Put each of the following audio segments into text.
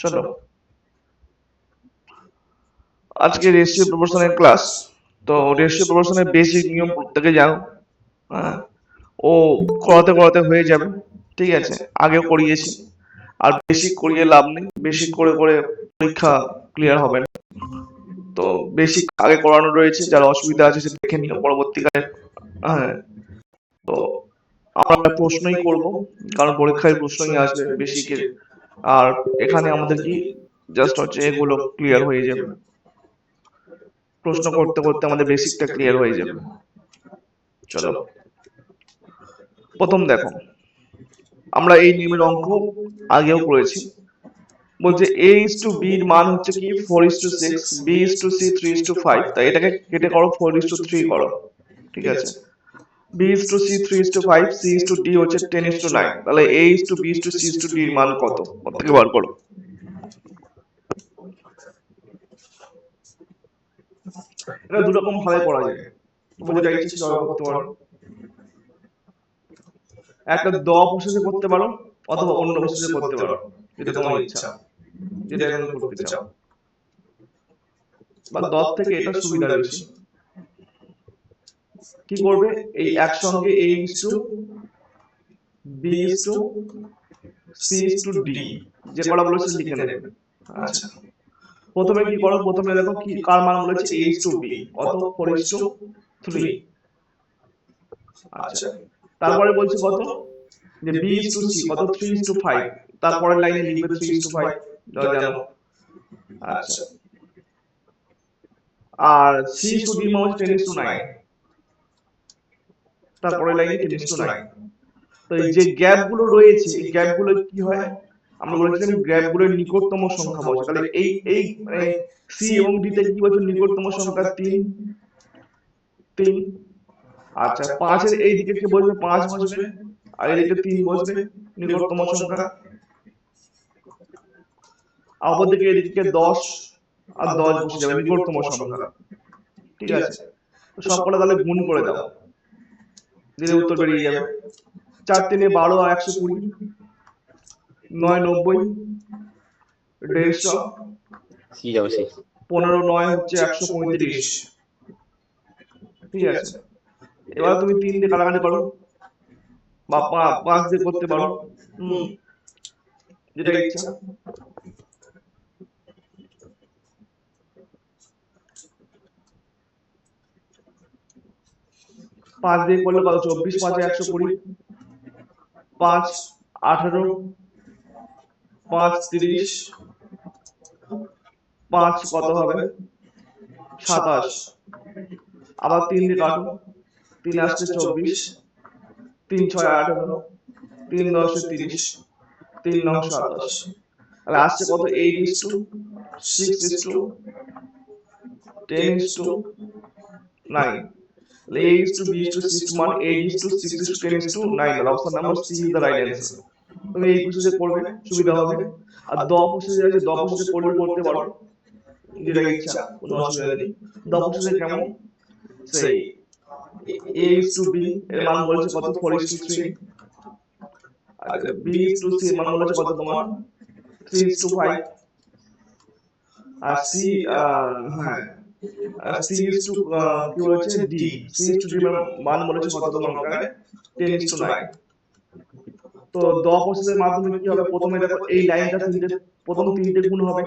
চলো, আজকে ratio প্রপোর্শনের class. তো রেশিও প্রপোর্শনের বেসিক নিয়ম প্রত্যেকে জানো। হ্যাঁ, ও করাতে করাতে হয়ে যাবে, ঠিক আছে, আগেও করিয়েছি। আর বেশি করিয়ে লাভ নেই, বেশি করে করে পরীক্ষা ক্লিয়ার হবে না। তো বেশি আগে করানো রয়েছে, যার অসুবিধা আছে সে দেখে নিও পরবর্তীকালে। হ্যাঁ, তো আমরা প্রশ্নই করব, কারণ পরীক্ষায় প্রশ্নই আসবে বেসিকের। আর এখানে আমাদের কি জাস্ট হচ্ছে এগুলো ক্লিয়ার হয়ে যাবে, প্রশ্ন করতে করতে আমাদের বেসিকটা ক্লিয়ার হয়ে যাবে। চলো, প্রথম দেখো, আমরা এই নিয়মের অঙ্ক আগেও করেছি। বলছে a is to b এর মান হচ্ছে কি 4:6, b is to c 3:5, তাই এটাকে কেটে করো 4:3 করো, ঠিক আছে। b is to c 3:5, c is to d হচ্ছে 10:9, তাহলে a is to b is to c is to d এর মান কত, থেকে বার করো। এটা দু রকম ভাবে করা যায়, তুমি যেটা ইচ্ছে সেটা করতে পারো। একটা দ প্রসেসে করতে পারো, অথবা অন্য প্রসেসে করতে পারো, যেটা তোমার ইচ্ছা, যেটা তুমি করতে চাও। বা দ থেকে এটা সুবিধা বেশি। কি করবে, এই একসঙ্গে a is to b is to c is to d যে কটা বলেছে লিখে নেবে। আচ্ছা, প্রথমে কি করো, প্রথমে দেখো কি কার মান বলেছে a is to b, কত 4:3। আচ্ছা, তারপরে বলছে কত, যে b is to c কত 3:5, তারপরের লাইনে লিখবে 3:5, যা জানো। আচ্ছা, আর c is to d মান হচ্ছে 10:9, তারপরের লাইনে 10:9। তো এই যে গ্যাপ গুলো রয়েছে, এই গ্যাপ গুলো কি হয়, আমরা বলেছিলাম গ্যাপ গুলোর নিকটতম সংখ্যা বসে। তাহলে এই এই মানে সি এবং ডি তে কি বলছে, নিকটতম সংখ্যা 3। আচ্ছা, 5 এর এই দিকে কি বসবে, 5 বসবে, আর এদিকে 3 বসবে, নিকটতম সংখ্যা। আর অপর দিকে এদিকে 10 আর 10 বসে যাবে, নিকটতম সংখ্যা, ঠিক আছে। তো সবকটা তাহলে গুণ করে দাও, দিলে উত্তর বেরিয়ে যাবে। 4 3 12 আর 120, 9 90, 150, সি যাবে সি। 15 9 হচ্ছে 135, ঠিক আছে। এবার তুমি 3 দিয়ে কাটাকাটি করো, বা 5 দিয়ে করতে পারো, যেটা ইচ্ছা। 5 দিয়ে করলে কত, 24 5 120, 5 18, 5 30, 5 কত হবে 27। আবার 3 দিয়ে কাটো, 3 আসছে 24, 3 6 18, 3 10 30, 3 9 27, তাহলে আসছে কত 8:6:10:9। A is to B is to C is to 1, 8 is to 6 is to 10 is to 9, তাহলে option number C is the right answer. তুমি এই প্রসেসে করবে, সুবিধা হবে। আর দ প্রসেসে আছে, দ প্রসেসে করলে করতে পারো, যেটা ইচ্ছা, কোনো অসুবিধা নেই। দ প্রসেসে কেমন, সেই a is to b এর মান বলেছে কত 4:3, আর b is to c এর মান বলেছে কত তোমার 3:5, আর c হ্যাঁ, c is to কি বলেছে d, c is to d এর মান বলেছে কত তোমার ওখানে 10:9। তো দ প্রসেসের মাধ্যমে কি হবে, প্রথমে দেখো এই লাইনটা প্রথম তিনটে গুণ হবে,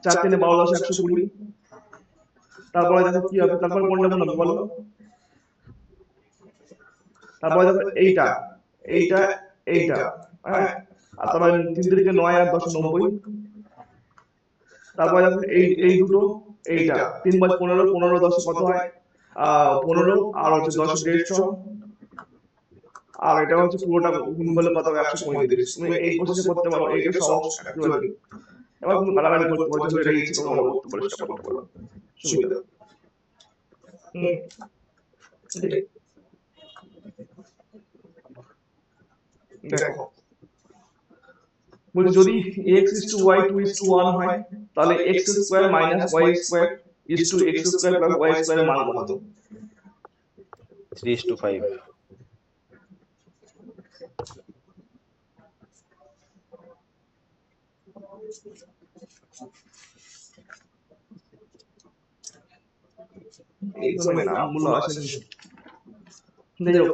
4 3 12 10 120। তারপরে দেখো কি হবে, তারপরে কোনটা গুণ হবে বলো, তারপরে দেখো এইটা এইটা এইটা, হ্যাঁ। আর তারপরে 3 থেকে 9 আর 10 90। তারপরে দেখো এই এই দুটো, এইটা 3 5 15, 15 10 কত হয় 15, আর হচ্ছে 10 150, আর এটা হচ্ছে পুরোটা গুণ করলে কত হবে 135। তুমি এই প্রসেসে করতে পারো, এইটা সহজ একেবারে। এবার তুমি কাটাকাটি করতে পারো, যেটা ইচ্ছে তোমরা করতে পারো, সেটা করতে পারো, সুবিধা। দেখো, বলছি যদি x is to y 2 is to 1 হয়, তাহলে x square minus y square is to x square plus y স্কয়ারের মান কত? 3:5। এক্সামের নামগুলো আসেনি, যাই হোক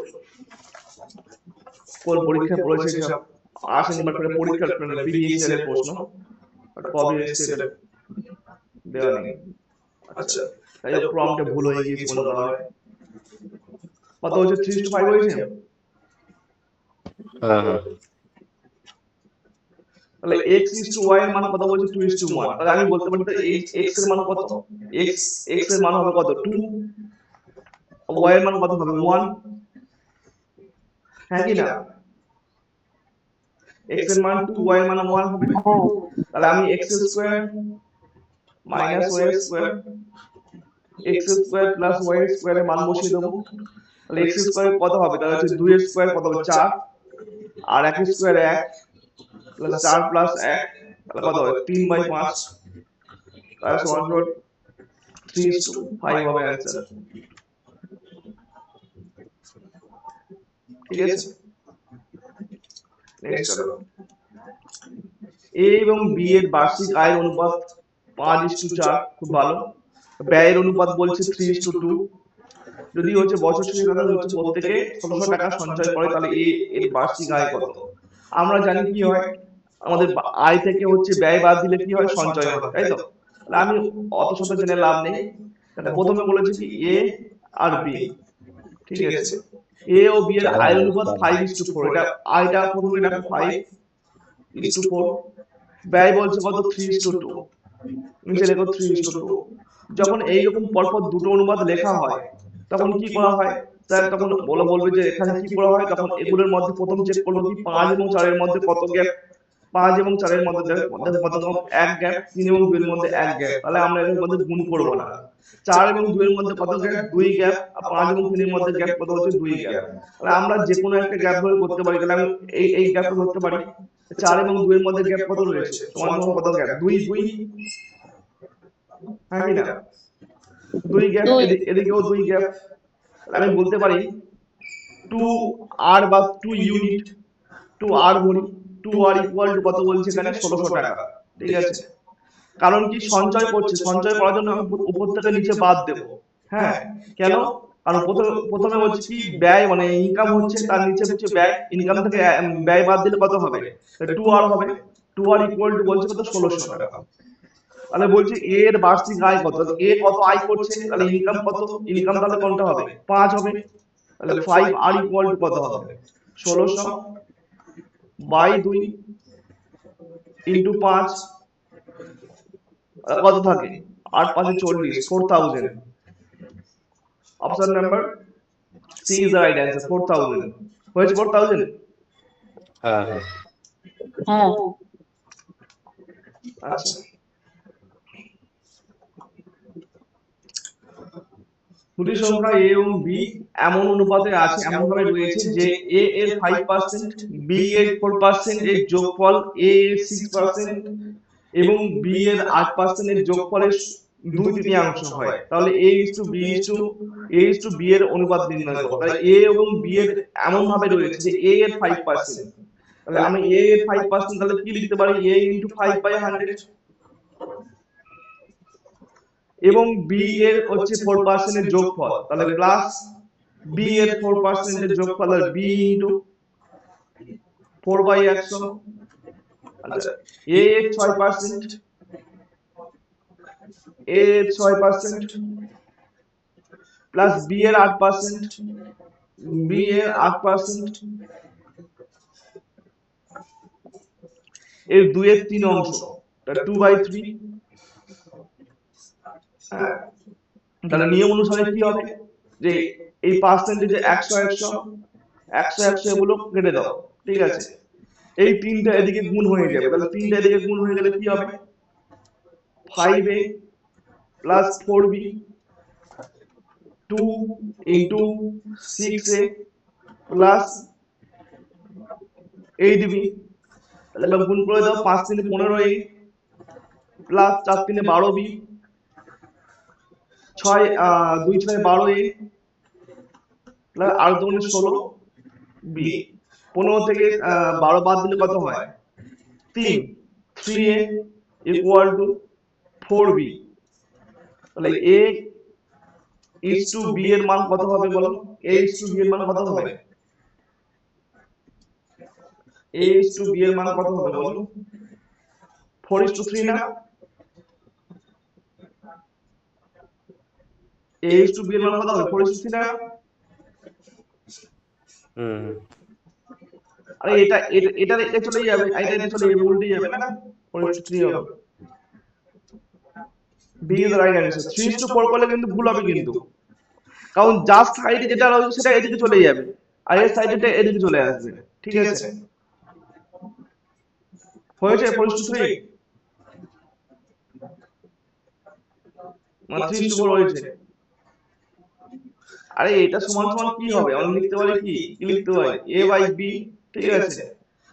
কোন পরীক্ষায় পড়েছে সব আসেনি, বাট পরীক্ষার প্রিভিয়াস ইয়ারের প্রশ্ন, বাট কবে এসছে এটা দেওয়া নেই। আচ্ছা, তাই হোক প্রম্পটে ভুল হয়ে গিয়েছে কোনো কারণে। কত হচ্ছে 3:5 হয়েছে? হ্যাঁ হ্যাঁ তাহলে x is to y এর মান কত বলছে? 2:1। তাহলে আমি বলতে পারি তো x এর মান কত? x এর মান হবে কত? 2, y এর মান কত হবে? 1, হ্যাঁ কি না? x এর মান 2, y এর মান 1 হবে। তাহলে আমি x square minus y square x square plus y square এর মান বসিয়ে দেবো। তাহলে x স্কয়ার কত হবে? তাহলে হচ্ছে 2 এর স্কয়ার কত হবে? 4, আর 1 স্কয়ার 1 প্লাস 4 প্লাস 1 তাহলে কত হবে? 3/5, তাহলে সমান 3:5 হবে অ্যানসার। ঠিক আছে, নেক্সট চলো। এ এবং বি এর বার্ষিক আয়ের অনুপাত 5:4, খুব ভালো। ব্যয়ের অনুপাত বলছে 3:2। যদি হচ্ছে বছর শেষে তাহলে হচ্ছে প্রত্যেকে 1600 টাকা সঞ্চয় করে, তাহলে এ এর বার্ষিক আয় কত? আমরা জানি কি হয়, আমাদের আয় থেকে হচ্ছে ব্যয় বাদ দিলে কি হয়? সঞ্চয় হয়, তাই তো? তাহলে আমি অত শত জেনে লাভ নেই। তাহলে প্রথমে বলেছি কি এ আর বি, ঠিক আছে। এ ও বি এর আয়ের অনুপাত 5:4, এটা আয়টা প্রথমে দেখো 5:4, ব্যয় বলছে কত? 3:2, নিচে লেখো 3:2। যখন এইরকম পরপর দুটো অনুপাত লেখা হয় তখন কি করা হয় স্যার? তখন বলবে যে এখানে কি করা হয়, তখন এগুলোর মধ্যে প্রথম চেক করবো কি 5 এবং 4 এর মধ্যে কত গ্যাপ। 5 এবং 4 এর মধ্যে কত এক গ্যাপ, 3 এবং 2 এর মধ্যে এক গ্যাপ, তাহলে আমরা এর মধ্যে গুণ করব না। 4 এবং 2 এর মধ্যে কত গ্যাপ? 2 গ্যাপ, আর 5 এবং 3 এর মধ্যে গ্যাপ কত হচ্ছে? 2 গ্যাপ। তাহলে আমরা যে কোনো একটা গ্যাপ ধরে করতে পারি, তাহলে আমি এই গ্যাপটা ধরতে পারি। 4 এবং 2 এর মধ্যে গ্যাপ কত রয়েছে? সমান সমান কত গ্যাপ? 2, 2, হ্যাঁ কি না? 2 গ্যাপ, এদিকেও 2 গ্যাপ। আমি বলতে পারি 2r বা 2 ইউনিট, 2r ধরি, 2r ইকুয়াল টু কত বলছে এখানে? 1600 টাকা, ঠিক আছে। কারণ কি সঞ্চয় করছে, সঞ্চয় করার জন্য আমি উপর থেকে নিচে বাদ দেব। হ্যাঁ, কেন? কারণ প্রথমে বলছি কি ব্যয় মানে ইনকাম হচ্ছে, তার নিচে হচ্ছে ব্যয়, ইনকাম থেকে ব্যয় বাদ দিলে কত হবে? 2r হবে। 2r ইকুয়াল টু বলছে কত? 1600 টাকা। তাহলে বলছি এর বার্ষিক আয় কত? এ কত আয় করছে, তাহলে ইনকাম কত? ইনকাম তাহলে কোনটা হবে? 5 হবে। তাহলে 5r ইকুয়াল টু কত হবে? 1600 বাই 2 ইন্টু 5, কত থাকে? 8 5 40, 4000। Option number C is the right answer, 4000 হয়েছে। 4000। হ্যাঁ হ্যাঁ আচ্ছা, দুটি সংখ্যা a এবং b এমন অনুপাতে আছে, এমন ভাবে রয়েছে যে a এর 5%, b এর 4% এর যোগফল a এর 6% এবং b এর 8% এর যোগফলের 2/3 হয়। তাহলে a is to b এর অনুপাত নির্ণয় করো। তাই a এবং b এর এমন ভাবে রয়েছে যে a এর 5%, তাহলে আমি a এর 5% তাহলে কি লিখতে পারি? a into 5/100, এবং b এর হচ্ছে 4% এর যোগফল, তাহলে প্লাস b এর 4% এর যোগফল, তাহলে b into 4/100। আচ্ছা, a এর 6%, a এর 6% প্লাস b এর 8%, b এর 8%, এর 2/3, তাহলে 2/3। তাহলে নিয়ম অনুসারে কি হবে যে এই পার্সেন্টেজে 100 100 100 100 এগুলো কেটে দাও, ঠিক আছে। এই তিনটা এদিকে গুণ হয়ে যাবে, তাহলে তিনটা এদিকে গুণ হয়ে গেলে কি হবে? 5a plus 4b 2 into 6a plus 8b, তাহলে এবার গুণ করে দাও। 5 3 15a plus 4 3 12b, 6 2 6 12a plus আর 2 16b। 15 থেকে 12 বাদ দিলে কত হয়? 3। 3a equal to 4b। তাহলে a ইজ টু b এর মান কত হবে বলো? a ইজ টু b এর মান কত হবে? a ইজ টু b এর মান কত হবে বলো? 4:3 না? a ইজ টু b এর মান কত হবে? 4:3 না? আরে এটা এটা এটা এটা চলে যাবে, এটা এটা চলে যাবে, উল্টে যাবে না? 4:3 হবে। b is the right answer. 3:4 করলে কিন্তু ভুল হবে কিন্তু, কারণ জাস্ট সাইডে যেটা রয়েছে সেটা এদিকে চলে যাবে, আর এর সাইডেটা এদিকে চলে আসবে। ঠিক আছে, হয়েছে 4:3 মানে 3:4 হয়েছে। আরে এটা সমান সমান কি হবে? আমরা লিখতে পারি কি কি লিখতে পারি? a by b। ঠিক আছে,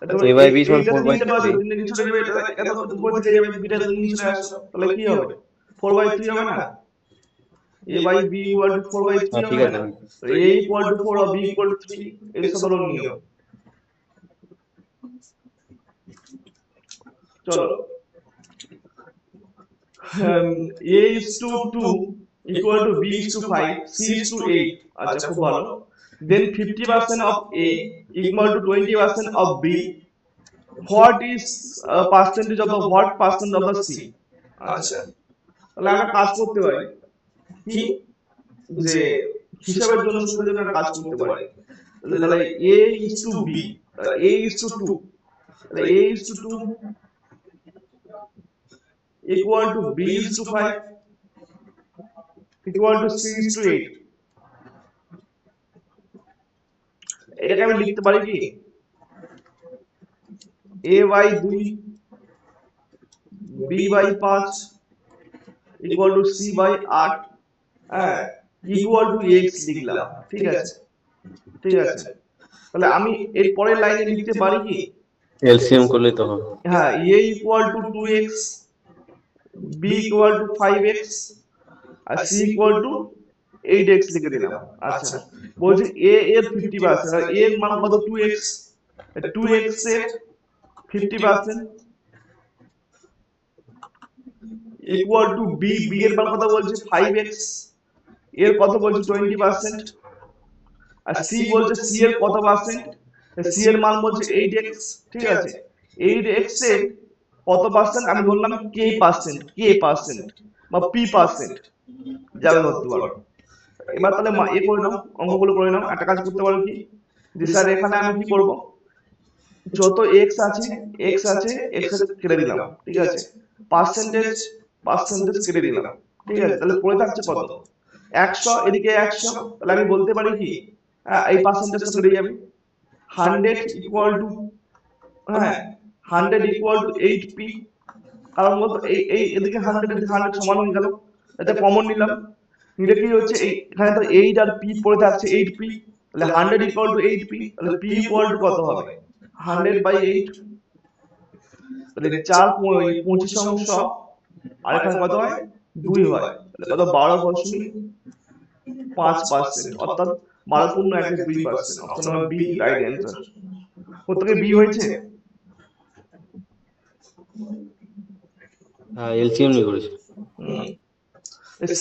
a by b সমান এইটা 3 টা আছে, 4/3। 3 নিচে চলে যাবে, এটা এটা উপর থেকে যাবে, বিটা নিচে চলে আসবে, তাহলে কি হবে? 4/3 হবে না? a by b equal to 4/3 ঠিক হবে আছে। না? তো a ইকুয়াল টু 4 আর b ইকুয়াল টু 3, এই সাধারণ নিয়ম। চলো, a is to 2 equal to b is to 5, c is to 8। আচ্ছা, খুব ভালো। then 50% of a equal to 20% of b, what is percentage of the what percent of the c? আচ্ছা, তাহলে আমরা কাজ করতে পারি কি, যে হিসাবের জন্য সুবিধার জন্য একটা কাজ করতে পারি। তাহলে a is to b, a is to 2, তাহলে a is to 2 equal to b is to 5 equal to c is to 8। এটাকে আমি লিখতে পারি কি, a by 2 b by 5 equal to c by 8, হ্যাঁ, ইকুয়াল টু x লিখলাম। ঠিক আছে, ঠিক আছে। তাহলে আমি এর পরের লাইনে লিখতে পারি কি, এলসিএম করলে তো হবে। হ্যাঁ, a equal to 2x, b equal to 5x, আর c ইকুয়াল টু 8x লিখে দিলাম। আচ্ছা, বলছি a এর 50%, আর a এর মান কত? 2x, 2x এর 50% ইকুয়াল টু b, b এর মান কত বলছে? 5x, এর কত বলছে? 20%, আর c বলছে c এর কত পার্সেন্ট? c এর মান বলছে 8x। ঠিক আছে, 8x এর কত পার্সেন্ট? আমি ধরলাম k পার্সেন্ট, k পার্সেন্ট বা p পার্সেন্ট, যাবে ধরতে পারো। এবার তাহলে এ করে নাও, অঙ্কগুলো করে নাও। একটা কাজ করতে পারো কি, যে স্যার এখানে আমি কি করব, যত x আছে x আছে x এর কেটে দিলাম। ঠিক আছে, পার্সেন্টেজ পার্সেন্টেজ কেটে দিলাম। ঠিক আছে, তাহলে পড়ে থাকছে কত? 100, এদিকে 100, তাহলে আমি বলতে পারি কি, এই পার্সেন্টেজটা কেটে যাবে। 100 ইকুয়াল টু, হ্যাঁ, 100 ইকুয়াল টু 8p, কারণ বলতো এই এই এদিকে 100 এদিকে 100 সমান হয়ে গেল, এটা কমন নিলাম, নিলে কি হচ্ছে, এই এখানে তো 8 আর p পড়ে থাকছে 8p, তাহলে 100 ইকুয়াল টু 8p, তাহলে p ইকুয়াল টু কত হবে? 100/8। তাহলে 4 25 আর এখানে কত হয়? 2 হয়, তাহলে কত? 12.5%, অর্থাৎ 12.2%। Option number B right answer. প্রত্যেকে বি হয়েছে? হ্যাঁ, এলসিএম নিয়ে করেছে।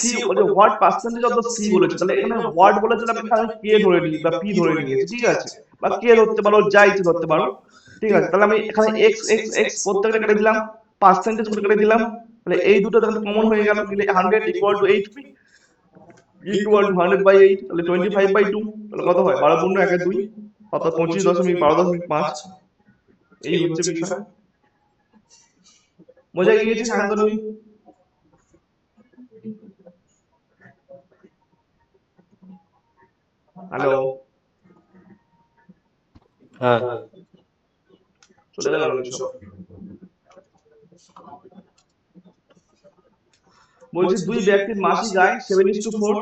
সি বলছে what percentage of the C বলেছে, তাহলে এখানে হোয়াট বলেছে, আমি এখানে কে ধরে নিই বা পি ধরে নিয়েছি। ঠিক আছে, বা কে ধরতে পারো, যা ইচ্ছে ধরতে পারো। ঠিক আছে, তাহলে আমি এখানে এক্স এক্স এক্স প্রত্যেকটা কেটে দিলাম, পার্সেন্টেজ করে কেটে দিলাম, তাহলে এই দুটো তাহলে কমন হয়ে গেল, দিলে 100 equal to 8p equal to 100/8, তাহলে 25/2, তাহলে কত হয়? 12.1 2, অর্থাৎ 25.12.5। এই হচ্ছে বিষয়। বোঝা গিয়েছে শান্তনু? হ্যালো, হ্যাঁ, চলে গেল সব। বলছি দুই ব্যক্তির মাসিক আয় 7:4,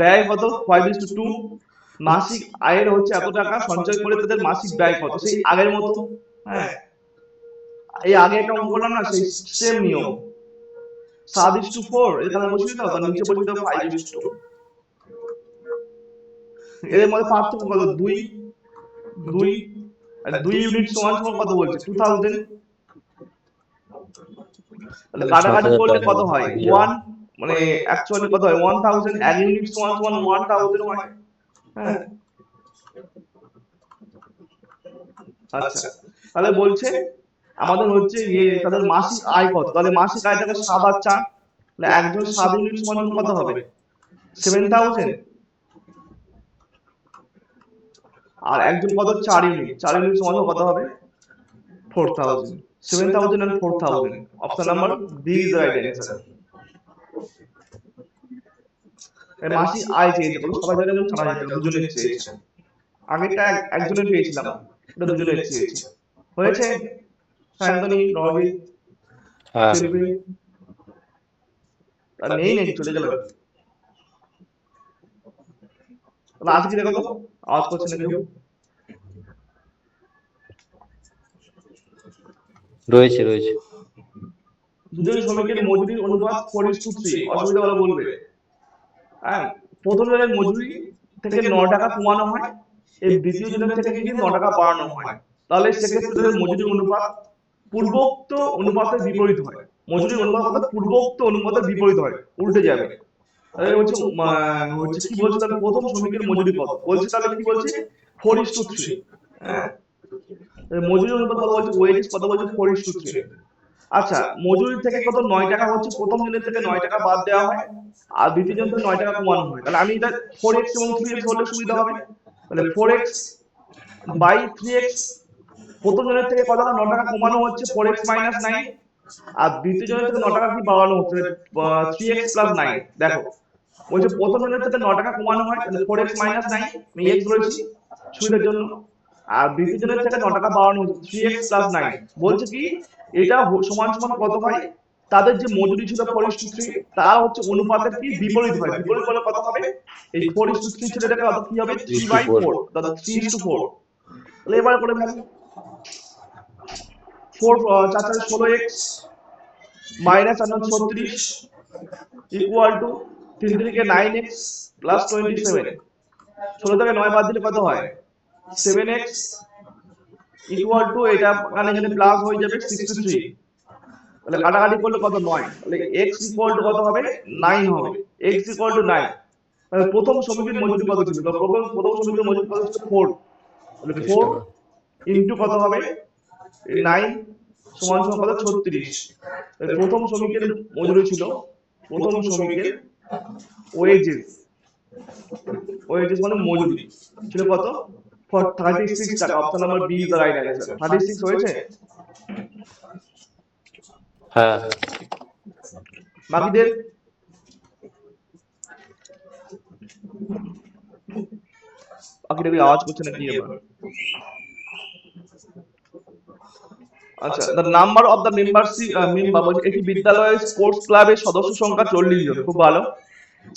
ব্যয় কত? 5:2। মাসিক আয়ের হচ্ছে এত টাকা, সঞ্চয় করে তাদের মাসিক ব্যয় কত? সেই আগের মতো, হ্যাঁ, এই আগে একটা অঙ্ক করলাম না, সেই সেম নিয়ম। 7:4 এখানে বসিয়ে দাও, তার নিচে বসিয়ে দাও 5:2। এদের মধ্যে পার্থক্য কত? 2 2, আর 2 ইউনিট সমান সমান কত বলছে? 2000। তাহলে কাটাকাটি করলে কত হয়? বিয়োগ। 1 মানে অ্যাকচুয়ালি কত হয়? 1000 এক ইউনিট সমান সমান 1000 হয়। হ্যাঁ, আচ্ছা, তাহলে বলছে আমাদের হচ্ছে তাদের মাসিক আয় কত? তাহলে মাসিক আয় দেখো 7 আর 4, তাহলে একজন 7 ইউনিট সমান সমান কত হবে? 7000। আর একজন কত? 4 ইউনিট, 4 ইউনিট সমান কত হবে? 4000। 7000 and 4000, option number B is the right answer. মাসিক আয় চেয়েছে কত? সবাই জানে 4000 টাকা, দুজনের চেয়েছে। আগেরটা একজনের পেয়েছিলাম, এটা দুজনের চেয়েছে। হয়েছে? শান্তনী, রবি, হ্যাঁ, শিল্পী, আর নেই নাকি, চলে গেল? তাহলে আজকে দেখো তো, আওয়াজ করছে না কেউ? রয়েছে রয়েছে। দুজন শ্রমিকের মজুরির অনুপাত 4:3, অসুবিধা হলে বলবে। হ্যাঁ, প্রথম জনের মজুরি থেকে 9 টাকা কমানো হয়, এই দ্বিতীয় জনের থেকে কিন্তু 9 টাকা বাড়ানো হয়। তাহলে সেক্ষেত্রে তাদের মজুরির অনুপাত পূর্বোক্ত অনুপাতের বিপরীত হয়। মজুরির অনুপাত কত? পূর্বোক্ত অনুপাতের বিপরীত হয়, উল্টে যাবে। তাহলে হচ্ছে কি বলছে? তাহলে প্রথম শ্রমিকের মজুরি কত বলছে? তাহলে কি বলছে? 4:3। হ্যাঁ, মজুরির অনুপাত কত বলছে? ওয়েজেস কত বলছে? 4:3। আচ্ছা, মজুরি থেকে কত? 9 টাকা হচ্ছে প্রথম জনের থেকে 9 টাকা বাদ দেওয়া হয়, আর দ্বিতীয় জন থেকে 9 টাকা কমানো হয়। তাহলে আমি এটা 4x এবং 3x হলে সুবিধা হবে। তাহলে 4x বাই 3x, প্রথম জনের থেকে কত টাকা? 9 টাকা কমানো হচ্ছে, 4x মাইনাস 9, আর দ্বিতীয় জনের থেকে 9 টাকা কি বাড়ানো হচ্ছে? 3x plus 9। দেখো বলছে প্রথম জনের থেকে 9 টাকা কমানো হয়, তাহলে 4x মাইনাস 9, আমি x ধরেছি সুবিধার জন্য, আর দ্বিতীয় জনের থেকে 9 টাকা বাড়ানো হচ্ছে 3x প্লাস 9। বলছে কি এটা সমান সমান কত হয়? তাদের যে মজুরি ছিল 4:3, তার হচ্ছে অনুপাতের কি বিপরীত হয়। বিপরীত বলে কত হবে? এই 4:3 ছিল, এটাকে কত কি হবে? 3/4, অর্থাৎ 3:4। তাহলে এবার করে ফেলি। 4 4 4 16x minus 36 equal to 3 3 9x plus 27। 16 থেকে 9 বাদ দিলে কত হয়? 7x ইকুয়াল টু, এটা এখানে প্লাস হয়ে যাবে 63। তাহলে কাটাকাটি করলে কত? 9। তাহলে x ইকুয়াল টু কত হবে? 9 হবে। x equal to 9। তাহলে প্রথম শ্রমিকের মজুরি কত ছিল? প্রথম শ্রমিকের মজুরি কত ছিল? 4। তাহলে 4 ইনটু কত হবে? 9 সমান সমান কত? 36। তাহলে প্রথম শ্রমিকের মজুরি ছিল, প্রথম শ্রমিকের ওয়েজেস, ওয়েজেস মানে মজুরি ছিল কত? 36 টাকা। Option number B is the right answer. 36 হয়েছে? হ্যাঁ, বাকিদের আওয়াজ করছে না কি এবার? আচ্ছা, the number of the member বলছে একটি বিদ্যালয়ের স্পোর্টস ক্লাবের সদস্য সংখ্যা 40 জন। খুব ভালো।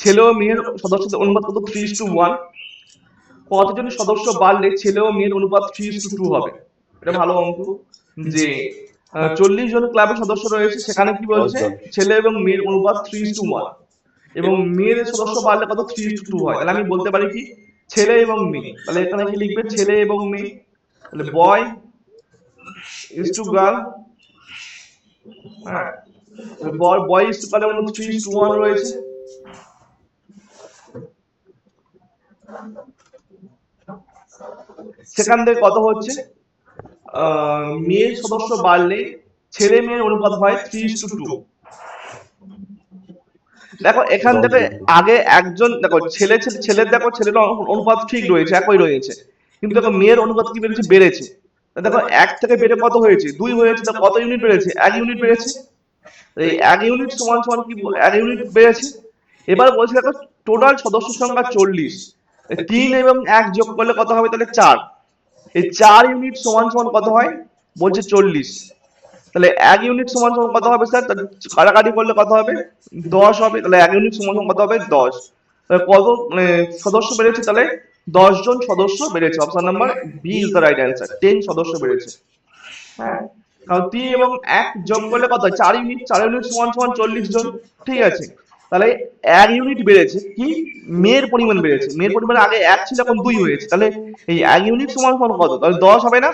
ছেলে ও মেয়ের সদস্যদের অনুপাত কত? 3:1। কতজন সদস্য বাড়লে ছেলে ও মেয়ের অনুপাত 3:2 হবে? এটা ভালো অঙ্ক। যে 40 জন ক্লাবের সদস্য রয়েছে, সেখানে কি বলছে? ছেলে এবং মেয়ের অনুপাত 3:1, এবং মেয়েদের সদস্য বাড়লে কত? 3:2 হয়। তাহলে আমি বলতে পারি কি ছেলে এবং মেয়ে। তাহলে এখানে কি লিখবে? ছেলে এবং মেয়ে। তাহলে বয় ইজ টু গার্ল। হ্যাঁ, বয় ইজ টু গার্ল 3:1 রয়েছে। সেখান থেকে কত হচ্ছে? মেয়ের সদস্য বাড়লে ছেলে মেয়ের অনুপাত হয় 3:2। দেখো এখান থেকে আগে একজন, দেখো ছেলের দেখো ছেলের অনুপাত ঠিক রয়েছে, একই রয়েছে, কিন্তু দেখো মেয়ের অনুপাত কি বেড়েছে? বেড়েছে। দেখো 1 থেকে বেড়ে কত হয়েছে? 2 হয়েছে। তো কত ইউনিট বেড়েছে? 1 ইউনিট বেড়েছে। এই 1 ইউনিট সমান সমান কি? 1 ইউনিট বেড়েছে। এবার বলছে দেখো টোটাল সদস্য সংখ্যা 40, 3 এবং 1 যোগ করলে কত হবে? তাহলে 4। এই 4 ইউনিট সমান সমান কত হয়? বলছে 40। তাহলে 1 ইউনিট সমান সমান কত হবে স্যার? কাটাকাটি করলে কত হবে? 10 হবে। তাহলে 1 ইউনিট সমান সমান কত হবে? 10। তাহলে কত সদস্য বেড়েছে? তাহলে 10 জন সদস্য বেড়েছে। Option number B is the right answer. 10 সদস্য বেড়েছে। হ্যাঁ, কারণ 3 এবং 1 যোগ করলে কত হয়? 4 ইউনিট। 4 ইউনিট সমান সমান 40 জন। ঠিক আছে, তাহলে 1 ইউনিট বেড়েছে কি? মেয়ের পরিমাণ বেড়েছে। মেয়ের পরিমাণ আগে 1 ছিল, এখন 2 হয়েছে। তাহলে এই 1 ইউনিট সমান সমান কত? তাহলে 10 হবে না?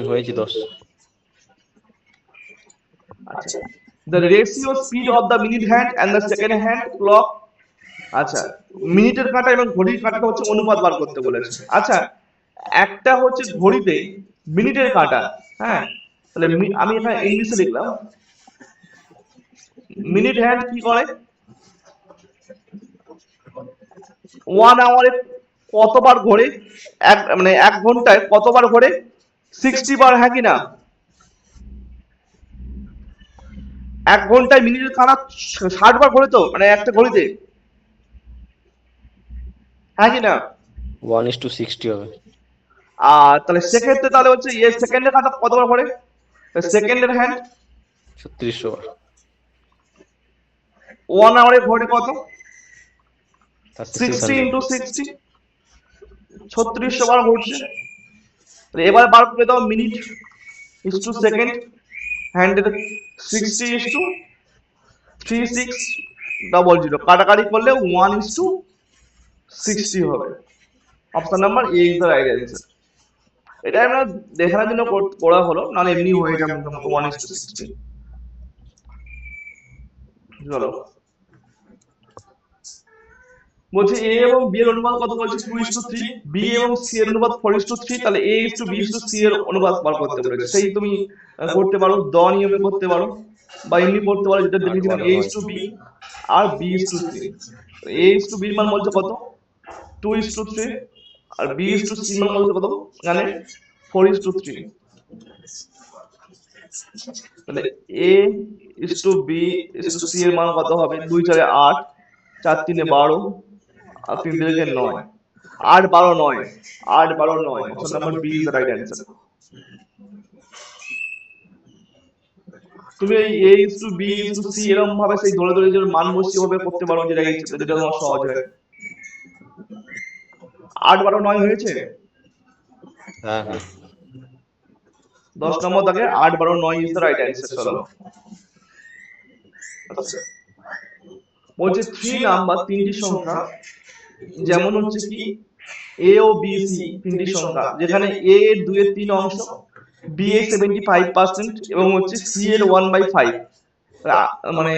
হয়েছে 10। আচ্ছা, the ratio speed of the minute hand and the second hand clock, আচ্ছা মিনিটের কাঁটা এবং ঘড়ির কাঁটাটা হচ্ছে অনুপাত বার করতে বলেছে। আচ্ছা, একটা হচ্ছে ঘড়িতে মিনিটের কাঁটা, হ্যাঁ, তাহলে আমি এখানে ইংলিশে লিখলাম, মিনিট হ্যান্ড কি করে, 1 আওয়ারে কতবার ঘোরে, মানে 1 ঘন্টায় কতবার ঘোরে, 60 বার, হ্যাঁ কি না? 1 ঘন্টায় মিনিটের কাঁটা 60 বার ঘোরে তো, মানে একটা ঘড়িতে, হ্যাঁ কি না? 1:60 হবে। আর তাহলে সেক্ষেত্রে তাহলে হচ্ছে সেকেন্ডের কাঁটা কতবার ঘোরে, সেকেন্ডের হ্যান্ড 3600 বার। 1 আওয়ারে ঘোরে কত, 60 3600। ইন্টু 60, 3600 বার ঘুরছে। এবার বার করে দাও minute is to second, হ্যান্ডের 60 is to 3600, কাটাকাটি করলে 1:60 হবে। Option number A is the right answer. এটা আমরা দেখানোর জন্য করা হলো, নাহলে এমনি হয়ে যাবে 1:60। চলো, বলছে এ এবং বি এর অনুপাত কত, বলছে 2:3, বি এবং সি এর অনুপাত 4:3, তাহলে A is to B is to C এর অনুপাত বার করতে বলেছে। সেই তুমি করতে পারো, দ নিয়মে করতে পারো, বা এমনি করতে পারো, যেটা দেখেছিলাম এ ইস টু বি আর B is to C. A is to বির মান বলছে কত, 2:3, আর বি ইস টু সি মান বলছে কত, এখানে 4:3। তাহলে A is to B is to C এর মান কত হবে, 2 4 8, 4 3 12, আর 3 3 9, 8 12 9, 8 12 9, option number B is the right answer. তুমি এই A is to B is to C এরকম ভাবে সেই ধরে ধরে যে মান বসিয়ে ভাবে করতে পারো, যেটা ইচ্ছে, যেটা তোমার সহজ হয়। 8 12 9 হয়েছে, হ্যাঁ হ্যাঁ। 10 নম্বর দাগে 8 12 9 ইজ দ্য রাইট অ্যান্সার। চলো, আচ্ছা, বলছে 3 নাম্বার, তিনটি সংখ্যা, যেমন হচ্ছে কি এ ও বি সি, তিনটি সংখ্যা, যেখানে এ এর 2 এর 3 অংশ, বি এর 75% এবং হচ্ছে সি এর 1/5, মানে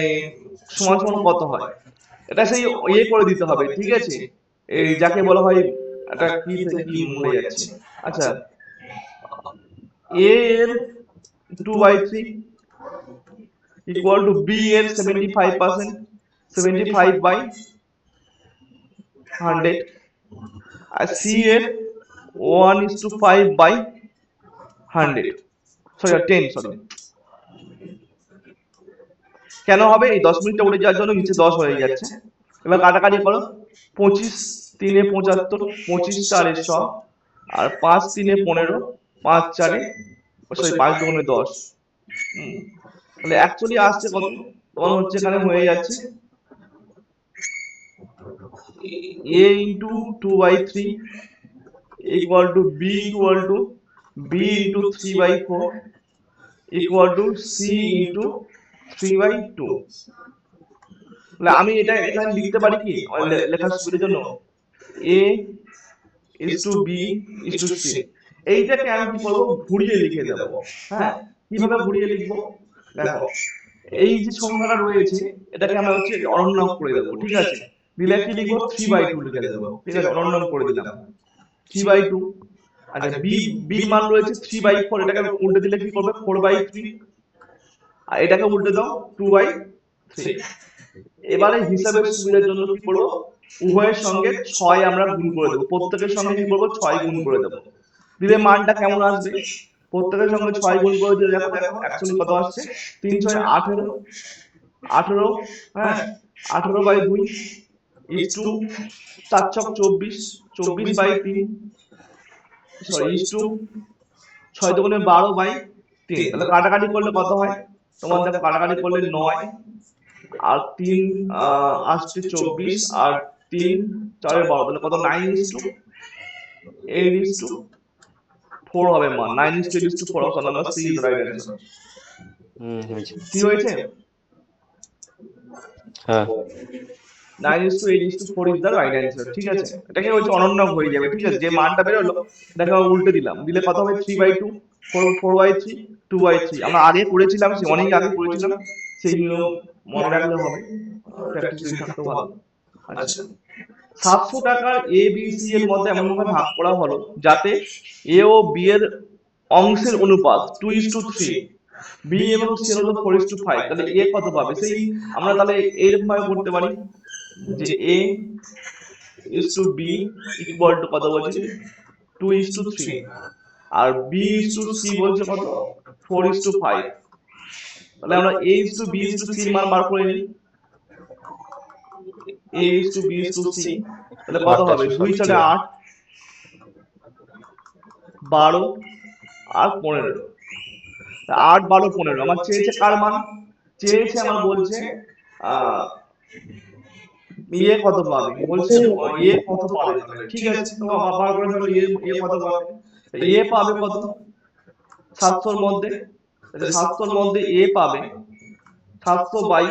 সমান সমান কত হয়, এটা সেই ইয়ে করে দিতে হবে, ঠিক আছে? এই যাকে বলা হয়, এটা কি থেকে কি মরে যাচ্ছে। আচ্ছা, এ এর 2/3 ইকুয়াল টু বি এর 75%, 75/100, আর সি এর 1:5/100, সরি 10, সরি। কেন হবে, এই 10 মিনিটটা উঠে যাওয়ার জন্য নিচে 10 হয়ে যাচ্ছে। এবার কাটাকাটি করো, 25 3 75, 25 4 100, আর 5 3 15, 5 4, সরি 5 2 10। তাহলে অ্যাকচুয়ালি আসছে কত, তোমার হচ্ছে এখানে হয়ে যাচ্ছে a into 2/3 equal to b equal two b into 3/4 equal to c into 3/2। তাহলে আমি এটা এখানে লিখতে পারি কি, লেখার সুবিধার জন্য, a is to b is to c, এইটাকে আমি কি করব, ঘুরিয়ে লিখে দেব। হ্যাঁ, কিভাবে ঘুরিয়ে লিখবো, দেখো এই যে সংখ্যাটা রয়েছে এটাকে আমরা হচ্ছে অনন্য করে দেবো, ঠিক আছে? দিলে কি লিখবো, 3/2 লিখে দেবো, ঠিক আছে? অনন্য করে দিলাম 3/2। আচ্ছা, বি বি মান রয়েছে 3/4, এটাকে উল্টে দিলে কি করবে, 4/3, আর এটাকে উল্টে দাও 2/3। এবারে হিসাবের সুবিধার জন্য কি করব, উভয়ের সঙ্গে 6 আমরা গুণ করে দেবো, প্রত্যেকের সঙ্গে কি করব, 6 গুণ করে দেবো, দিলে মানটা কেমন আসবে, প্রত্যেকের সঙ্গে 6 গুণ করে দিলে দেখো দেখো অ্যাকচুয়ালি কত আসছে, 3 6 18, 18, হ্যাঁ 18/2 is to 4 6 24, 24/3, sorry is to 6 দুগুণে 12/3। তাহলে কাটাকাটি করলে কত হয়, তোমার দেখো কাটাকাটি করলে 9, আর 3 আসছে 24, আর 3 4 12, তাহলে কত, 9:8:4 হবে মান, 9:8:4, option number C is right answer. হয়েছে। কি হয়েছে, হ্যাঁ 9:8:4 ইজ দ্য রাইট অ্যান্সার, ঠিক আছে? এটাকে হচ্ছে অনন্য হয়ে যাবে, ঠিক আছে? যে মানটা বেরোলো এটাকে উল্টে দিলাম, দিলে কত হবে, 3/2, 4/3 2/3 আমরা আগে করেছিলাম, সে অনেক আগে করেছিলাম, সেই নিয়ম মনে রাখলে হবে, প্র্যাকটিস যদি থাকতো ভালো। আচ্ছা, 700 টাকার এ বি সি এর মধ্যে এমন ভাবে ভাগ করা হলো যাতে এ ও বি এর অংশের অনুপাত 2:3, বি এবং সি হলো 4:5, তাহলে এ কত পাবে? সেই আমরা তাহলে এইরকম ভাবে করতে পারি যে A is to B equal to কত বলছি 2:3, আর বি ইজ টু সি বলছে কত 4:5। তাহলে আমরা A is to B is to C এর মান বার করে নিই। A is to B is to C, তাহলে কত হবে? 2 4 8, 12 আর 15। 8 12 15 আমার চেয়েছে কার মান? চেয়েছে আমার বলছে ইয়ে কত পাবে, বলছে ইয়ে কত পাবে, তাহলে ঠিক আছে, তো আবার বার করে ফেলো ইয়ে কত পাবে। ইয়ে পাবে কত 700 এর মধ্যে, তাহলে 700 এর মধ্যে এ পাবে 700 বাই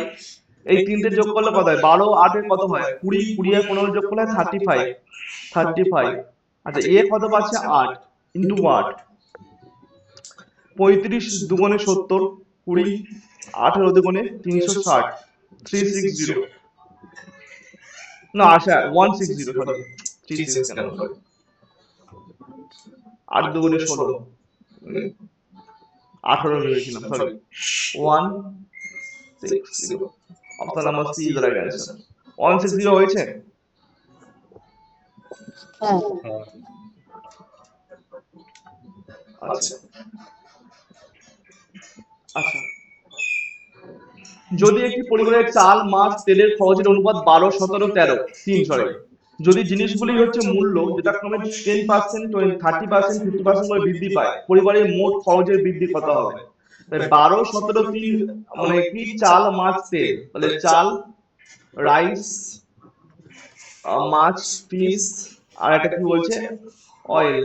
এই তিনটে যোগ করলে কত হয়? 12 8 এর কত হয়? 20, 20 আর 15 যোগ করলে 35। আচ্ছা, এ কত পাচ্ছে? 8 ইন্টু 8, 35 দুগুণে 70, 20 18 দুগুণে 360, 360 না আচ্ছা 160, সরি 36 কেন, সরি 8 দুগুণে 16, 18 ভেবেছিলাম, sorry 160। Option number C is the right answer. 160 হয়েছে। হ্যাঁ। আচ্ছা আচ্ছা, যদি একটি পরিবারের চাল, মাছ, তেলের খরচের অনুপাত 12 17 13 3, সরি, যদি জিনিসগুলি হচ্ছে মূল্য যেটা ক্রমে 10%, 30%, 50% করে বৃদ্ধি পায়, পরিবারের মোট খরচের বৃদ্ধি কত হবে? 12 17 3 মানে কি? চাল, মাছ, তেল, তাহলে চাল, রাইস, মাছ, ফিশ, আর একটা কি বলছে অয়েল,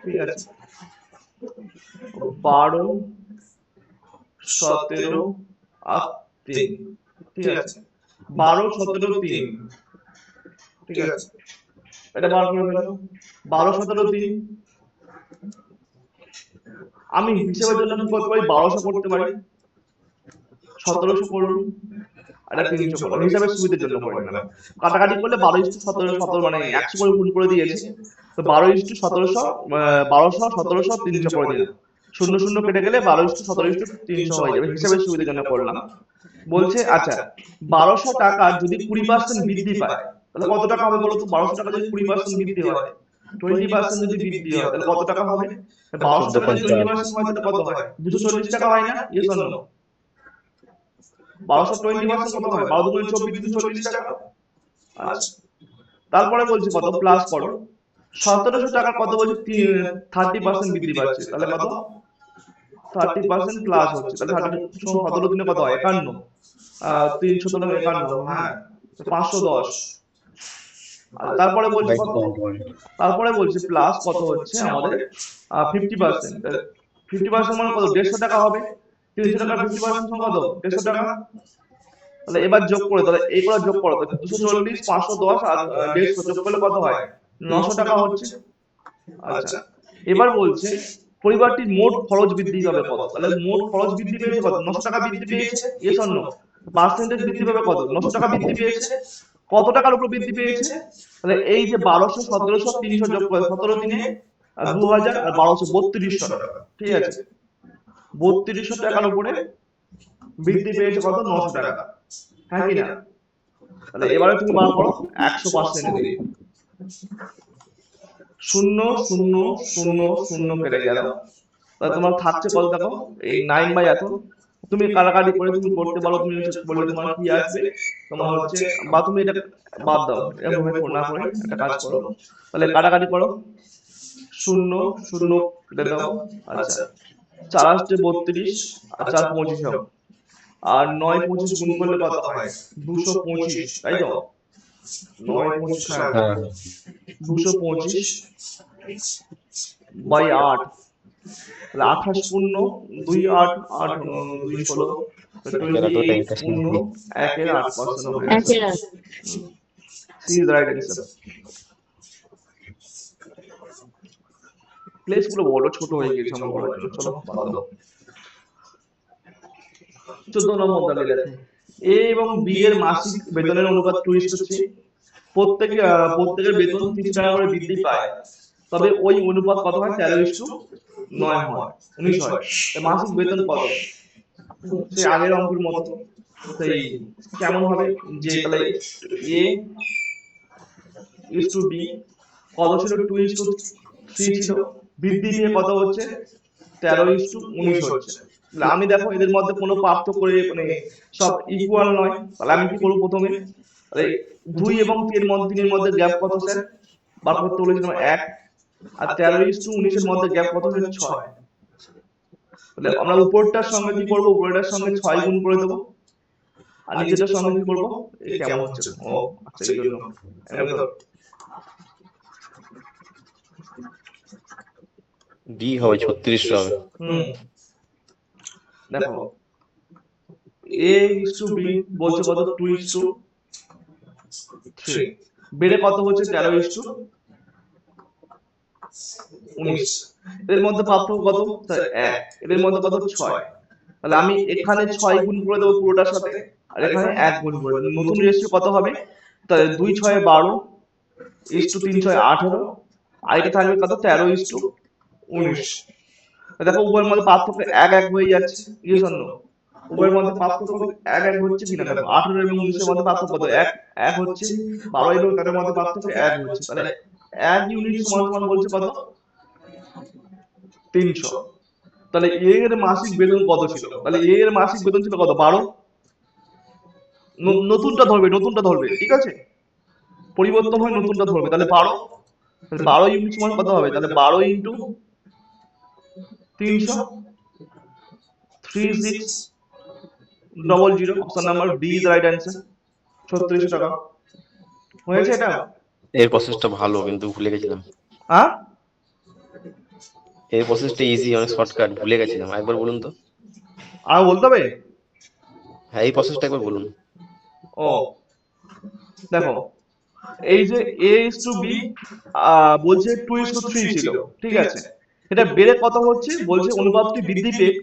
ঠিক আছে। 12 17 আর 3, ঠিক আছে, 12 17 3, ঠিক আছে, এটা বার করে ফেলো। 12 17 3, আমি হিসেবের জন্য কি করতে পারি? 1200 করতে পারি, 1700 করুন, আর 300 করুন, হিসাবের সুবিধার জন্য করে নিলাম। কাটাকাটি করলে 12:17 মানে 100 করে গুণ করে দিয়েছে, তো 12:1700 1200 1700 300 করে দিলাম, শূন্য শূন্য কেটে গেলে 12:17 হয়ে যাবে, হিসাবের সুবিধার জন্য করলাম। বলছে আচ্ছা 1200 টাকার যদি 20% বৃদ্ধি পায় তাহলে কত টাকা হবে বলো তো? 1200 টাকা যদি 20% বৃদ্ধি হয়, 20% যদি বৃদ্ধি হয় তাহলে কত টাকা হবে? 1200 টাকা যদি 20% হয় তাহলে কত হয়? 240 টাকা হয় না? Yes or no? 1200 20% কত হয়? 12 দুগুণে 24, 240 টাকা। আচ্ছা, তারপরে বলছে কত? প্লাস করো 1700 টাকা কত বলছে? 30% বৃদ্ধি পাচ্ছে, তাহলে কত? 30% প্লাস হচ্ছে, তাহলে 17 দিনে কত হয়? 51, 317 51, হ্যাঁ 510। আর তারপরে বলছে কত? তারপরে বলছে প্লাস কত হচ্ছে আমাদের 50%, 50% মানে কত? 150 টাকা হবে। 300 টাকা 50% মানে কত? 150 টাকা। তাহলে এবার যোগ করে, তাহলে এইগুলো যোগ করো, 240 510 আর 150 যোগ করলে কত হয়? 900 টাকা হচ্ছে। আচ্ছা, এবার বলছে পরিবারটির মোট খরচ বৃদ্ধি পাবে কত? তাহলে মোট খরচ বৃদ্ধি পেয়েছে কত? 900 টাকা বৃদ্ধি পেয়েছে, ইয়েস অর নো? পার্সেন্টেজ বৃদ্ধি পাবে কত? 900 টাকা বৃদ্ধি পেয়েছে, কত টাকার উপর বৃদ্ধি পেয়েছে? তাহলে এই যে 1200 1700 300 যোগ করে 17 দিনে 2000 আর 1200 3200 টাকা, ঠিক আছে, 3200 টাকার উপরে বৃদ্ধি পেয়েছে কত? 900 টাকা, হ্যাঁ কি না? তাহলে এবারে তুমি বার করো 100% দিয়ে, 0 0 0 0 কেটে গেল, তাহলে তোমার থাকছে কত? দেখো এই 9 বাই এত, তুমি কাটাকাটি করে তুমি করতে পারো, তুমি বললে তোমার কি আসবে, তোমার হচ্ছে, বা তুমি এটা বাদ দাও, এভাবে না করে একটা কাজ করো, তাহলে কাটাকাটি করো, 0 0 কেটে দাও, আচ্ছা 4 আসছে 32 আর 4 25 হবে, আর 9 25 গুণ করলে কত হয়? 225, তাই তো? 9 25, হ্যাঁ হ্যাঁ 225 বাই 8, তাহলে 28 পূর্ণ 2 8 8 2 16, 28 পূর্ণ 1 এর 8% হবে answer. C is the right answer. প্লেস গুলো বড় ছোট হয়ে গেছে আমার বলার জন্য, চলো বাদ দাও। 14 নম্বর দাগে দেখো এ এবং বি এর মাসিক বেতনের অনুপাত 2:3। প্রত্যেকের বেতন 300 টাকা করে বৃদ্ধি পায়, তবে ওই অনুপাত কত হয়? 13:9 হয়, 19 হয়। তাই মাসিক বেতন কত? সেই আগের অঙ্কের মতো। সেই কেমন হবে যে তাহলে এ ইস টু বি কত ছিল? 2:3 ছিল, বৃদ্ধি পেয়ে কত হচ্ছে? 13:19 হচ্ছে। তাহলে আমি দেখো এদের মধ্যে কোনো পার্থক্য করে মানে সব ইকুয়াল নয়, তাহলে আমি কি করবো? প্রথমে তাহলে 2 এবং 3 এর মধ্যে গ্যাপ কত স্যার? বার করতে বলেছিলাম 1, আর 13:19 এর মধ্যে গ্যাপ কত হচ্ছে? 6। তাহলে আমরা উপরটার সঙ্গে কি করবো? উপরটার সঙ্গে 6 গুণ করে দেবো, আর নিচেটার সঙ্গে কি করবো? এই কেমন হচ্ছে? ও আচ্ছা, এই জন্য ডি হবে 3600 হবে। দেখো এ ইস টু বি বলছে কত? 2:3, বেড়ে কত হচ্ছে? 13:19। এদের মধ্যে পার্থক্য কত? 1। এদের মধ্যে কত? 6। তাহলে আমি এখানে 6 গুণ করে দেবো পুরোটার সাথে, আর এখানে 1 গুণ করে দেবো। নতুন রেশিও কত হবে? তাহলে 2 6 12 ইস টু 3 6 18, আর এটা থাকবে কত? 13:19। দেখো উভয়ের মধ্যে পার্থক্য 1 1 হয়ে যাচ্ছে। Yes or no? উভয়ের মধ্যে পার্থক্য 1 1 হচ্ছে কিনা? দেখো 18 এবং 19 এর মধ্যে পার্থক্য কত? 1 1 হচ্ছে। 12 এবং 13 এর মধ্যে পার্থক্য 1 হচ্ছে। তাহলে 1 ইউনিট সমান সমান বলছে কত? 300। তাহলে এ এর মাসিক বেতন কত ছিল? তাহলে এ এর মাসিক বেতন ছিল কত? 12। নতুনটা ধরবে, ঠিক আছে? পরিবর্তন হয়, নতুনটা ধরবে। তাহলে 12, 12 ইউনিট সমান কত হবে? তাহলে 12 into 300, 3600। Option number B is right answer, 3600 টাকা হয়েছে এটা। এর প্রসেসটা ভালো কিন্তু ভুলে গেছিলাম। হ্যাঁ, এর প্রসেসটা ইজি, অনেক শর্টকাট, ভুলে গেছিলাম। একবার বলুন তো। আর বলতে হবে? হ্যাঁ, এই প্রসেসটা একবার বলুন। ও দেখো এই যে এ ইস টু বি বলছে 2:3 ছিল, ঠিক আছে? এটা বেড়ে কত হচ্ছে? বলছে অনুপাতটি বৃদ্ধি পেয়ে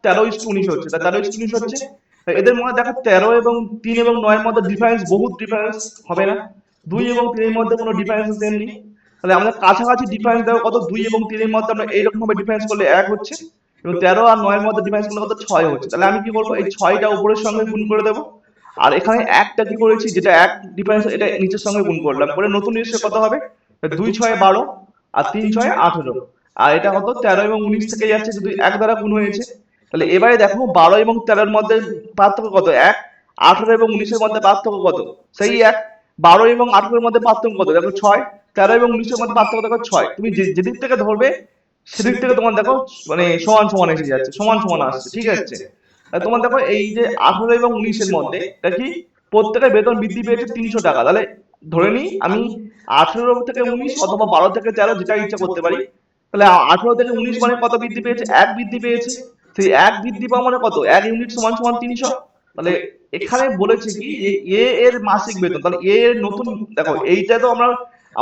13:19 হচ্ছে। তা 13:19 হচ্ছে। তা এদের মধ্যে দেখো 13 এবং 3 এবং 9 এর মধ্যে ডিফারেন্স, বহুত ডিফারেন্স হবে না? 2 এবং 3 এর মধ্যে কোনো ডিফারেন্স নেই। তাহলে আমাদের কাছাকাছি ডিফারেন্স দেখো কত? 2 এবং 3 এর মধ্যে আমরা এইরকম ভাবে ডিফারেন্স করলে 1 হচ্ছে, এবং 13 আর 9 এর মধ্যে ডিফারেন্স করলে কত? 6 হচ্ছে। তাহলে আমি কি করবো? এই 6টা উপরের সঙ্গে গুণ করে দেবো, আর এখানে একটা কি করেছি, যেটা 1 ডিফারেন্স, এটা নিচের সঙ্গে গুণ করলাম, করে নতুন রেশিও কত হবে? 2 6 12 আর 3 6 18, আর এটা কত? 13 এবং 19 থেকে যাচ্ছে, যদি 1 দ্বারা গুণ হয়েছে। তাহলে এবারে দেখো 12 এবং 13 এর মধ্যে পার্থক্য কত? 1। 18 এবং 19 এর মধ্যে পার্থক্য কত? সেই 1। 12 এবং 18 এর মধ্যে পার্থক্য কত? দেখো 6। 13 এবং 19 এর মধ্যে পার্থক্য দেখো 6। তুমি যেদিক থেকে ধরবে সেদিক থেকে তোমার দেখো মানে সমান সমান এসে যাচ্ছে, সমান সমান আসছে, ঠিক আছে? আর তোমার দেখো এই যে 18 এবং 19 এর মধ্যে এটা কি? প্রত্যেকের বেতন বৃদ্ধি পেয়েছে 300 টাকা। তাহলে ধরে নিই আমি 18 থেকে 19 অথবা 12 থেকে 13, যেটা ইচ্ছা করতে পারি। তাহলে 18 থেকে 19 মানে কত বৃদ্ধি পেয়েছে? 1 বৃদ্ধি পেয়েছে। সেই 1 বৃদ্ধি পাওয়া মানে কত? 1 ইউনিট সমান সমান 300। তাহলে এখানে বলেছে কি যে এ এর মাসিক বেতন, তাহলে এ এর নতুন, দেখো এইটা তো আমরা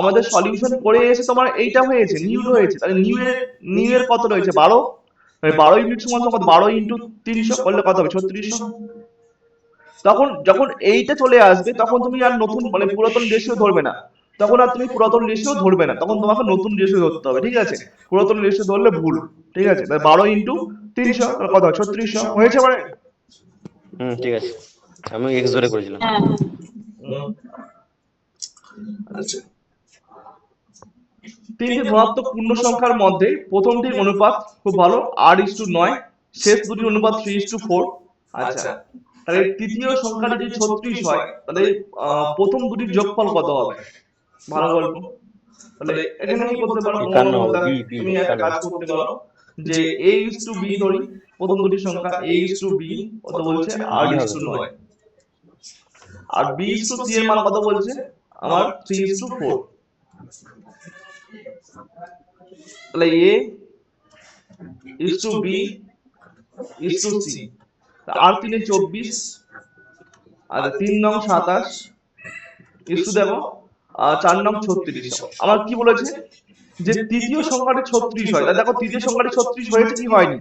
আমাদের সলিউশন করে এসে তোমার এইটা হয়েছে, নিউ হয়েছে। তাহলে নিউ এর কত রয়েছে? 12। 12 ইউনিট সমান সমান 12 ইন্টু 300 করলে কত হবে? 3600। তখন যখন এইটা চলে আসবে তখন তুমি আর নতুন মানে পুরাতন রেশিও ধরবে না, তখন আর তুমি পুরাতন রেশিও ধরবে না, তখন তোমাকে নতুন রেশিও ধরতে হবে, ঠিক আছে? পুরাতন রেশিও ধরলে ভুল, ঠিক আছে? তাহলে 12 ইন্টু 300 তাহলে কত হয়? 3600 হয়েছে মানে। ঠিক আছে, আমি এক্স ধরে করেছিলাম। আচ্ছা, তিনটি ধনাত্মক পূর্ণ সংখ্যার মধ্যে প্রথমটির অনুপাত খুব ভালো, 8:9, শেষ দুটির অনুপাত 3:4। আচ্ছা, তাহলে তৃতীয় সংখ্যাটি যদি 36 হয়, তাহলে প্রথম দুটির যোগফল কত হবে? ভালো গল্প। তাহলে এখানে কি করতে পারো? 51 হবে, বি বি তুমি একটা 51। কাজ করতে পারো যে a is to b ধরি, প্রথম দুটি সংখ্যা a is to b কত বলছে? বি 8:9, আর b is to c এর মান কত বলছে? আমার 3:4। তাহলে a is to b is to c, R 3 24, R 3 9 27 is to দেখো 4 9 36। আমার কি বলেছে? যে তৃতীয় সংখ্যাটি 36 হয়, তা দেখো তৃতীয় সংখ্যাটি 36 হয়েছে কি হয়নি?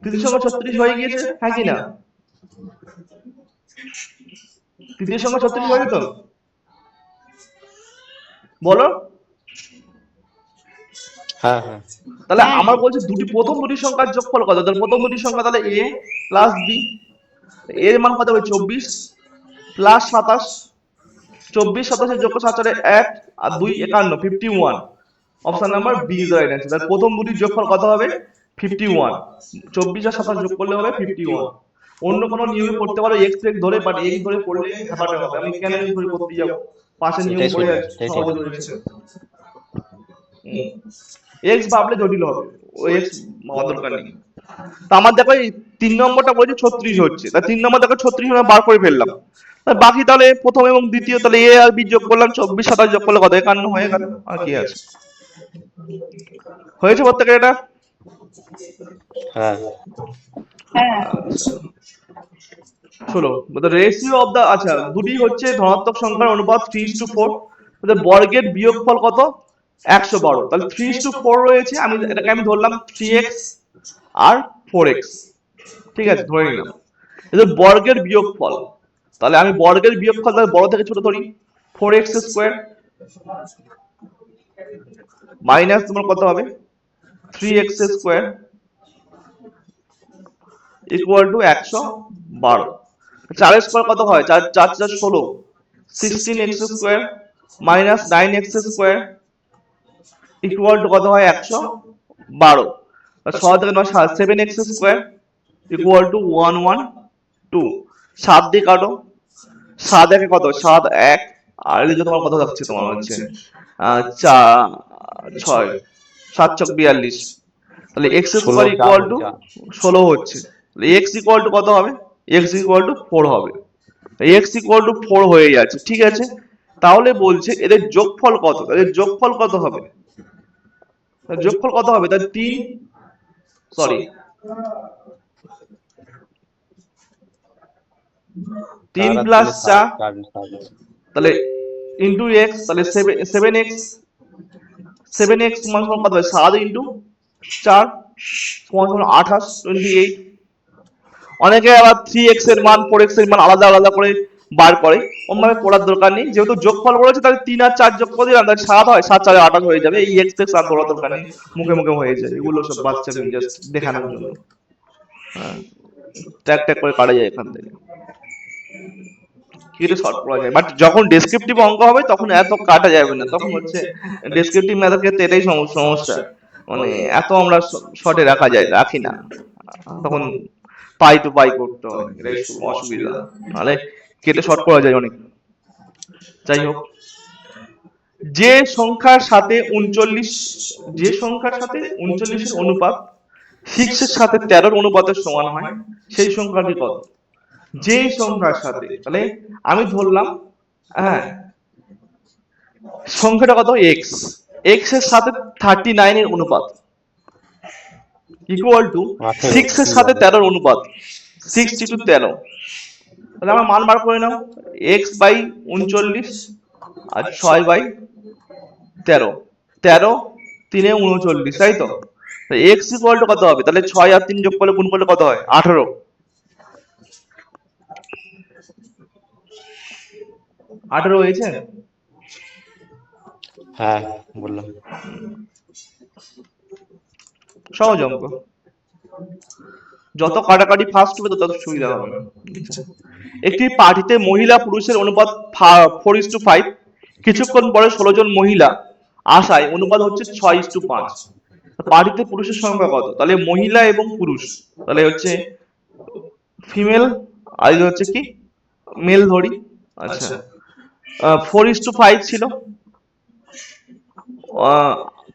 তৃতীয় সংখ্যা 36 হয়ে গিয়েছে, হ্যাঁ কি না? তৃতীয় সংখ্যা 36 হয়নি তো? বলো। হ্যাঁ হ্যাঁ তাহলে আমার বলছে প্রথম দুটি সংখ্যার যোগফল কত? তাহলে প্রথম দুটি সংখ্যা তাহলে a প্লাস b, এর মান কত হবে? 24 প্লাস 27, 24 27 যোগ 7 1 আর 2 51, 51। Option number B is right answer. তাহলে প্রথম দুটি যোগফল কত হবে? 51। 24 আর 27 যোগ করলে হবে 51। অন্য কোনো নিয়মে পড়তে পারো এক্স এক্স ধরে, বাট এক্স ধরে পড়লে ঘাটাটা হবে। আমি কেন এক্স ধরে করতে যাবো? পাশে নিয়ম এটাই পড়ে সঠিক, আছে, এটাই সহজে ঠিক। ধরেছে। এক্স ভাবলে জটিল হবে, ও এক্স ভাবার দরকার নেই। তা আমার দেখো এই 3 নম্বরটা বলছে 36 হচ্ছে, তা 3 নম্বর দেখো 36 আমরা বার করে ফেললাম। বাকি তাহলে প্রথম এবং দ্বিতীয়, তাহলে এ আর বি যোগ করলাম, 24 27 যোগ করলে কত? 51 হয়ে গেল। আর কি আছে? হয়েছে প্রত্যেকের এটা? হ্যাঁ শোনো, রেশিও অফ দা, আচ্ছা দুটি হচ্ছে ধনাত্মক সংখ্যার অনুপাত 3:4, বর্গের বিয়োগফল কত? 112। তাহলে 3:4 রয়েছে, আমি এটাকে আমি ধরলাম 3x আর 4x, ঠিক আছে, ধরে নিলাম। এদের বর্গের বিয়োগফল, তাহলে আমি বর্গের বিয়োগফল তাহলে বড় থেকে ছোট ধরি, 4x স্কোয়ার মাইনাস তোমার কত হবে? 3x square equal to 112। 4 square কত হয়? 4 4 4 16, 16x square minus 9x square equal to কত হয়? 112। 6 থেকে 9 7x স্কোয়ার ইকুয়াল টু 112। 7 দিয়ে কাটো, 7 একে কত? 7 1, আর এদিকে তোমার কত থাকছে? তোমার হচ্ছে 4 6, 7 ছক 42। তাহলে x স্কোয়ার 16 ইকুয়াল টু 4 16 হচ্ছে। তাহলে x ইকুয়াল টু কত হবে? x ইকুয়াল টু 4 হবে। x ইকুয়াল টু 4 হয়ে যাচ্ছে, ঠিক আছে। তাহলে বলছে এদের যোগফল কত? এদের যোগফল কত হবে? যোগফল কত হবে? তাহলে 3, সরি 3 প্লাস 4, তাহলে ইন্টু এক্স, তাহলে 7x, 7x সমান সমান কত হয়? 7 ইন্টু 4 সমান সমান 28, 28। অনেকে আবার 3x এর মান 4x এর মান আলাদা আলাদা করে বার করে, ওরভাবে পড়ার দরকার নেই। যেহেতু যোগফল বলেছে তাহলে 3 আর 4 যোগ করে দিলাম, তাহলে 7 হয়, 7 4 28 হয়ে যাবে। এই এক্স এক্স আর পড়ার দরকার নেই, মুখে মুখে হয়ে যায়। এগুলো সব বাচ্চাকে জাস্ট দেখানোর জন্য, হ্যাঁ, ট্যাগ ট্যাগ করে কাটা যায় এখান থেকে, কেটে শর্ট করা যায়। বাট যখন ডেসক্রিপটিভ অঙ্ক হবে তখন এত কাটা যাবে না, তখন হচ্ছে ডেসক্রিপটিভ ম্যাথের ক্ষেত্রে এটাই সমস্যা, মানে এত আমরা শর্টে রাখি না, তখন পাই টু পাই করতে হয়, এটাই অসুবিধা। নাহলে কেটে শর্ট করা যায় অনেক। যাই হোক, যে সংখ্যার সাথে 39, যে সংখ্যার সাথে 39 এর অনুপাত 6 এর সাথে 13 এর অনুপাতের সমান হয়, সেই সংখ্যাটি কত? যে সংখ্যার সাথে, তাহলে আমি ধরলাম, হ্যাঁ, সংখ্যাটা কত? এক্স, এক্স এর সাথে 39 এর অনুপাত ইকুয়াল টু 6 এর সাথে 13 এর অনুপাত, 6 টু 13। তাহলে আমার মান বার করে নাও, এক্স বাই 39 আর 6 বাই 13, 13 3 39, তাই তো? এক্স ইকুয়াল টু কত হবে? তাহলে 6 আর 3 যোগ করলে গুণ করলে কত হয়? 18। 18 হয়েছে? হ্যাঁ বললাম। সহজ অঙ্ক, যত কাটাকাটি ফাস্ট হবে তত সুবিধা হবে। একটি পার্টিতে মহিলা পুরুষের অনুপাত 4:5, কিছুক্ষণ পরে 16 জন মহিলা আসায় অনুপাত হচ্ছে 6:5। পার্টিতে পুরুষের সংখ্যা কত? তাহলে মহিলা এবং পুরুষ, তাহলে হচ্ছে ফিমেল আর এটা হচ্ছে কি মেল ধরি। আচ্ছা, 4:5 ছিল,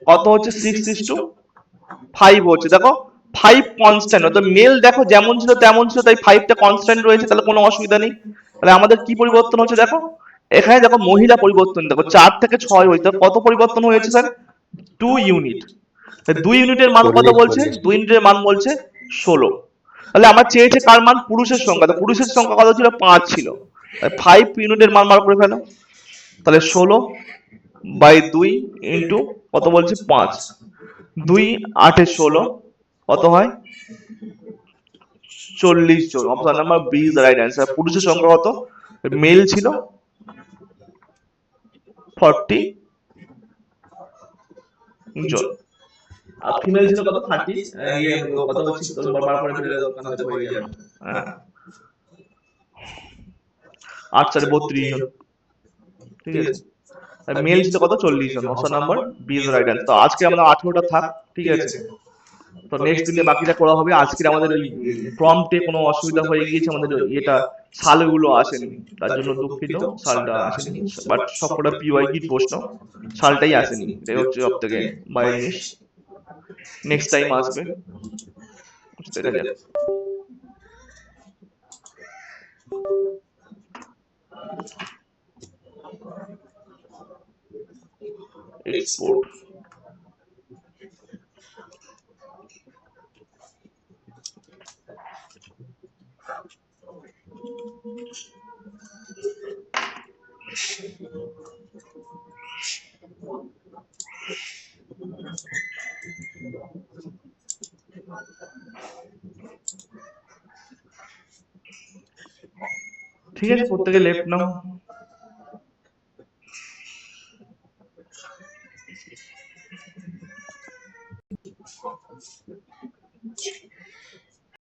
কত হচ্ছে? 6:5 হচ্ছে। দেখো 5 কনস্ট্যান্ট, অর্থাৎ মেল দেখো যেমন ছিল তেমন ছিল, তাই 5টা কনস্ট্যান্ট রয়েছে, তাহলে কোনো অসুবিধা নেই। তাহলে আমাদের কি পরিবর্তন হচ্ছে দেখো, এখানে দেখো মহিলা পরিবর্তন, দেখো 4 থেকে 6 হয়েছে, কত পরিবর্তন হয়েছে স্যার? 2 ইউনিট। 2 ইউনিটের মান কত বলছে? 2 ইউনিটের মান বলছে 16। তাহলে আমার চেয়েছে কার মান? পুরুষের সংখ্যা। তো পুরুষের সংখ্যা কত ছিল? 5 ছিল। 5 ইউনিটের মান বার করে ফেলো, তাহলে 16 বাই 2 ইন্টু কত বলছে 5, 2 8 16, কত হয় 40 জন। Option number B is the right answer. পুরুষের সংখ্যা কত? মেল ছিল 40 জন আর ফিমেল ছিল কত 30, ইয়ে কত হচ্ছে তোর বার করে ফেলে দোকান থেকে হয়ে যাবে। হ্যাঁ 8 4 32 জন, ঠিক আছে। মেল ছিল কত 40 জন। Option number B is the right answer. তো আজকে আমরা 18টা থাক, ঠিক আছে। তো নেক্সট দিনে বাকিটা করা হবে। আজকে আমাদের ওই প্রম্পটে কোনো অসুবিধা হয়ে গিয়েছে, আমাদের এটা সালগুলো আসেনি, তার জন্য দুঃখিত, সালটা আসেনি। বাট সবকটা পিওয়াইকি প্রশ্ন, সালটাই আসেনি, এটাই হচ্ছে সব থেকে বাইরের জিনিস। নেক্সট টাইম আসবে, দেখা যাক। এক্সপোর্ট ঠিক আছে, প্রত্যেকে লেফট নাও।